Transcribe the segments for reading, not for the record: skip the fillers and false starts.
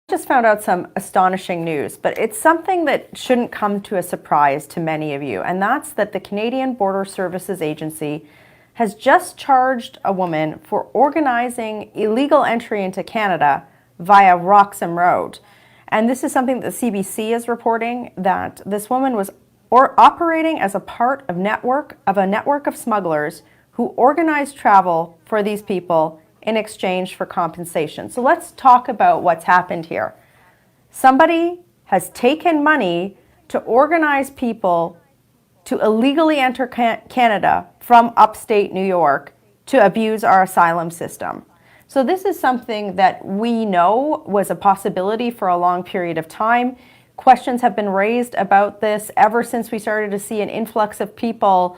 Just found out some astonishing news, but it's something that shouldn't come to a surprise to many of you, and that's that the Canadian Border Services Agency has just charged a woman for organizing illegal entry into Canada via Roxham Road. And this is something that the CBC is reporting, that this woman was operating as a part of a network of smugglers who organized travel for these people in exchange for compensation. So let's talk about what's happened here. Somebody has taken money to organize people to illegally enter Canada from upstate New York to abuse our asylum system. So this is something that we know was a possibility for a long period of time. Questions have been raised about this ever since we started to see an influx of people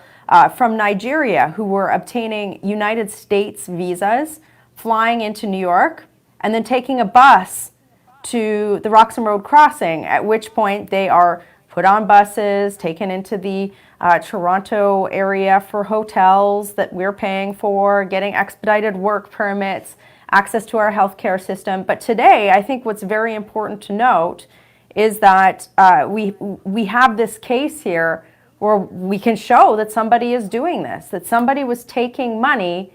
from Nigeria who were obtaining United States visas, flying into New York, and then taking a bus to the Roxham Road crossing, at which point they are put on buses, taken into the Toronto area for hotels that we're paying for, getting expedited work permits, access to our healthcare system. But today, I think what's very important to note is that we have this case here where we can show that somebody is doing this, that somebody was taking money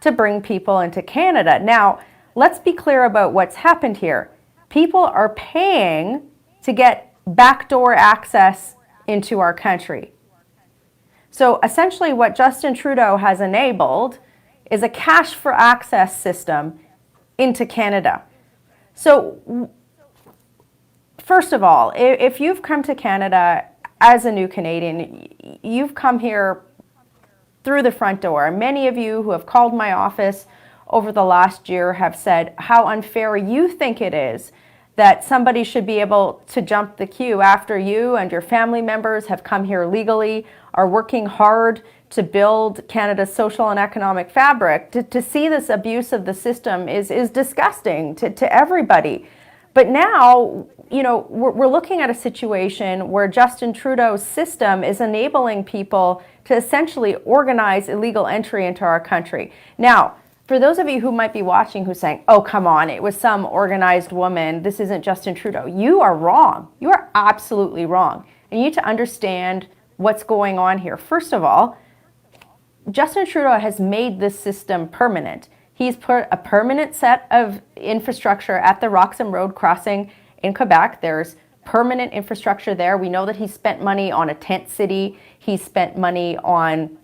to bring people into Canada. Now, let's be clear about what's happened here. People are paying to get backdoor access into our country. So essentially what Justin Trudeau has enabled is a cash for access system into Canada. So first of all, if you've come to Canada as a new Canadian, you've come here through the front door. Many of you who have called my office over the last year have said how unfair you think it is that somebody should be able to jump the queue after you and your family members have come here legally, are working hard to build Canada's social and economic fabric. To see this abuse of the system is disgusting to everybody. But now, you know, we're looking at a situation where Justin Trudeau's system is enabling people to essentially organize illegal entry into our country. Now, for those of you who might be watching who's saying, oh, come on, it was some organized woman, this isn't Justin Trudeau, you are wrong. You are absolutely wrong. And you need to understand what's going on here. First of all, Justin Trudeau has made this system permanent. He's put a permanent set of infrastructure at the Roxham Road crossing in Quebec. There's permanent infrastructure there. We know that he spent money on a tent city. He spent money on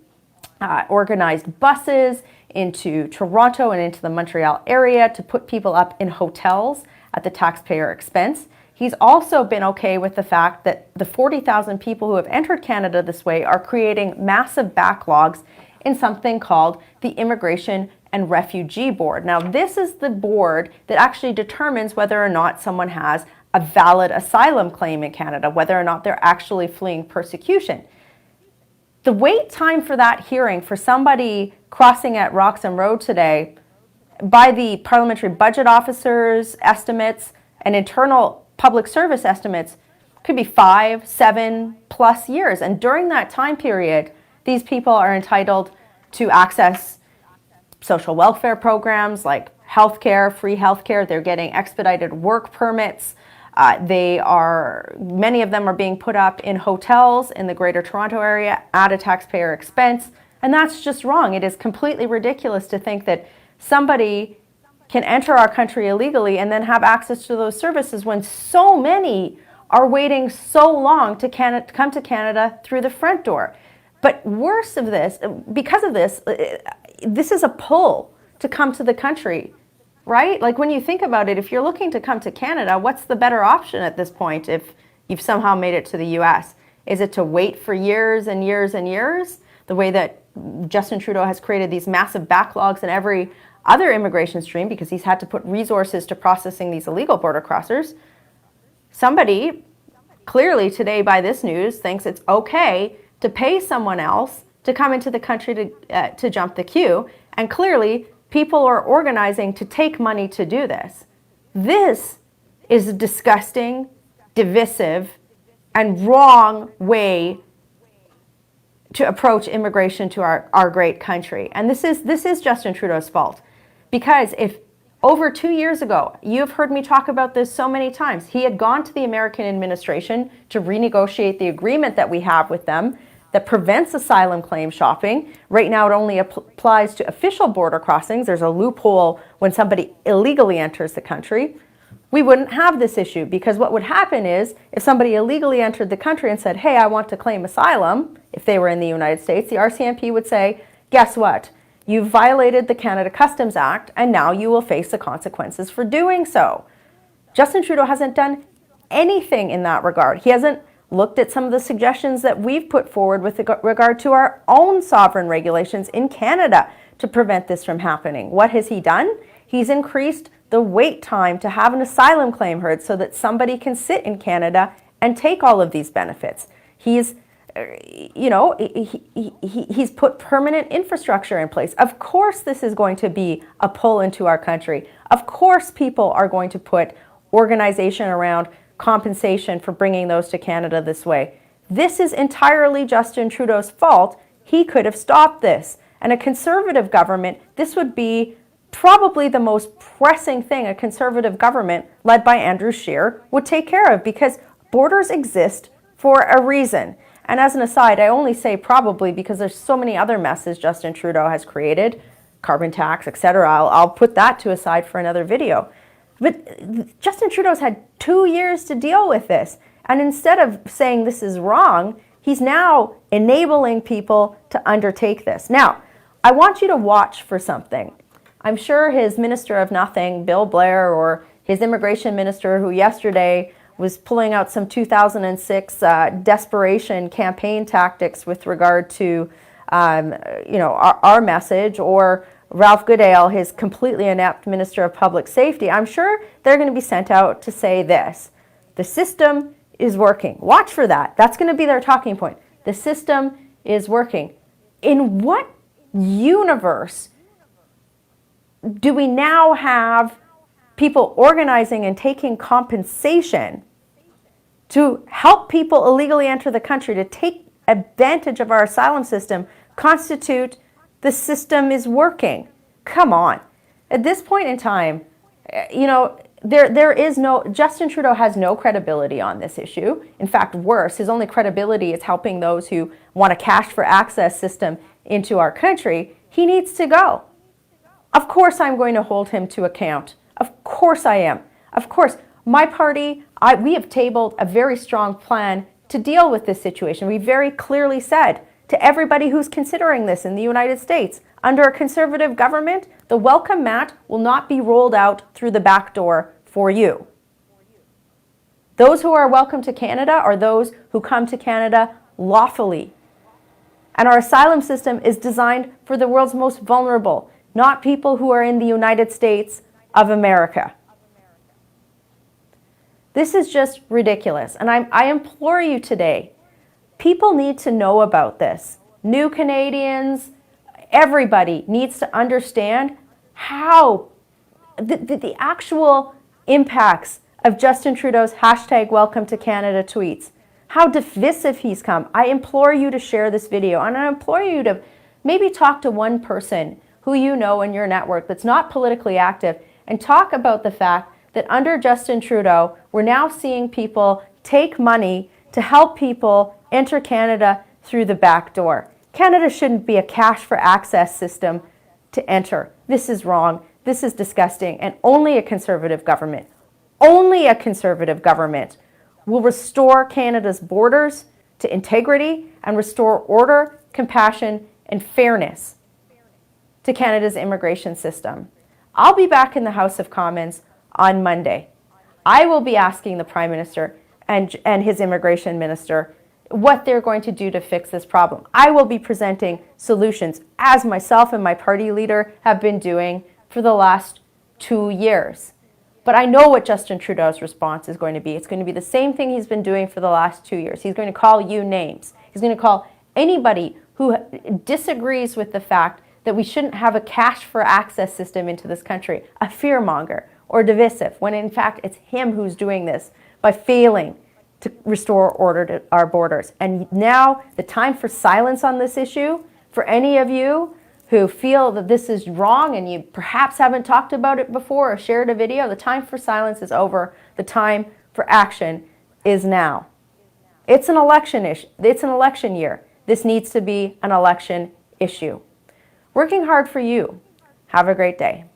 organized buses into Toronto and into the Montreal area to put people up in hotels at the taxpayer expense. He's also been okay with the fact that the 40,000 people who have entered Canada this way are creating massive backlogs in something called the Immigration and Refugee Board. Now, this is the board that actually determines whether or not someone has a valid asylum claim in Canada, whether or not they're actually fleeing persecution. The wait time for that hearing for somebody crossing at Roxham Road today, by the parliamentary budget officers' estimates and internal public service estimates, could be 5, 7+ years. And during that time period, these people are entitled to access social welfare programs like healthcare, free healthcare. They're getting expedited work permits. Many of them are being put up in hotels in the Greater Toronto area at a taxpayer expense. And that's just wrong. It is completely ridiculous to think that somebody can enter our country illegally and then have access to those services when so many are waiting so long to come to Canada through the front door. But worse of this, because of this, this is a pull to come to the country, right? Like when you think about it, if you're looking to come to Canada, what's the better option at this point if you've somehow made it to the US? Is it to wait for years and years and years, the way that Justin Trudeau has created these massive backlogs in every other immigration stream because he's had to put resources to processing these illegal border crossers? Somebody clearly today by this news thinks it's okay to pay someone else to come into the country to jump the queue, and clearly people are organizing to take money to do this. This is a disgusting, divisive, and wrong way to approach immigration to our great country. And this is Justin Trudeau's fault. Because if Over 2 years ago, you've heard me talk about this so many times. He had gone to the American administration to renegotiate the agreement that we have with them that prevents asylum claim shopping. Right now, it only applies to official border crossings. There's a loophole when somebody illegally enters the country. We wouldn't have this issue, because what would happen is if somebody illegally entered the country and said, hey, I want to claim asylum, if they were in the United States, the RCMP would say, guess what? You've violated the Canada Customs Act, and now you will face the consequences for doing so. Justin Trudeau hasn't done anything in that regard. He hasn't looked at some of the suggestions that we've put forward with regard to our own sovereign regulations in Canada to prevent this from happening. What has he done? He's increased the wait time to have an asylum claim heard so that somebody can sit in Canada and take all of these benefits. He's he's put permanent infrastructure in place. Of course, this is going to be a pull into our country. Of course, people are going to put organization around compensation for bringing those to Canada this way. This is entirely Justin Trudeau's fault. He could have stopped this. And a Conservative government, this would be probably the most pressing thing a Conservative government led by Andrew Scheer would take care of, because borders exist for a reason. And as an aside, I only say probably because there's so many other messes Justin Trudeau has created, carbon tax, etc. I'll put that to aside for another video. But Justin Trudeau's had 2 years to deal with this. And instead of saying this is wrong, he's now enabling people to undertake this. Now, I want you to watch for something. I'm sure his Minister of Nothing, Bill Blair, or his immigration minister, who yesterday was pulling out some 2006 desperation campaign tactics with regard to, our message, or Ralph Goodale, his completely inept Minister of Public Safety, I'm sure they're going to be sent out to say this: the system is working. Watch for that. That's going to be their talking point. The system is working. In what universe do we now have people organizing and taking compensation to help people illegally enter the country, to take advantage of our asylum system, constitute the system is working? Come on. At this point in time, there is no, Justin Trudeau has no credibility on this issue. In fact, worse, his only credibility is helping those who want a cash for access system into our country. He needs to go. Of course I'm going to hold him to account. Of course I am. Of course, my party, we have tabled a very strong plan to deal with this situation. We very clearly said to everybody who's considering this in the United States, under a Conservative government, the welcome mat will not be rolled out through the back door for you. Those who are welcome to Canada are those who come to Canada lawfully. And our asylum system is designed for the world's most vulnerable, not people who are in the United States of America. This is just ridiculous. And I implore you today, people need to know about this. New Canadians, everybody needs to understand how the actual impacts of Justin Trudeau's #WelcomeToCanada tweets, how divisive he's come. I implore you to share this video, and I implore you to maybe talk to one person who you know in your network that's not politically active, and talk about the fact that under Justin Trudeau, we're now seeing people take money to help people enter Canada through the back door. Canada shouldn't be a cash for access system to enter. This is wrong. This is disgusting. And only a Conservative government will restore Canada's borders to integrity and restore order, compassion, and fairness to Canada's immigration system. I'll be back in the House of Commons on Monday. I will be asking the Prime Minister and his immigration minister what they're going to do to fix this problem. I will be presenting solutions, as myself and my party leader have been doing for the last 2 years. But I know what Justin Trudeau's response is going to be. It's going to be the same thing he's been doing for the last 2 years. He's going to call you names. He's going to call anybody who disagrees with the fact that we shouldn't have a cash for access system into this country a fearmonger or divisive, when in fact it's him who's doing this by failing to restore order to our borders. And now the time for silence on this issue, for any of you who feel that this is wrong and you perhaps haven't talked about it before or shared a video, the time for silence is over. The time for action is now. It's an election issue. It's an election year. This needs to be an election issue. Working hard for you. Have a great day.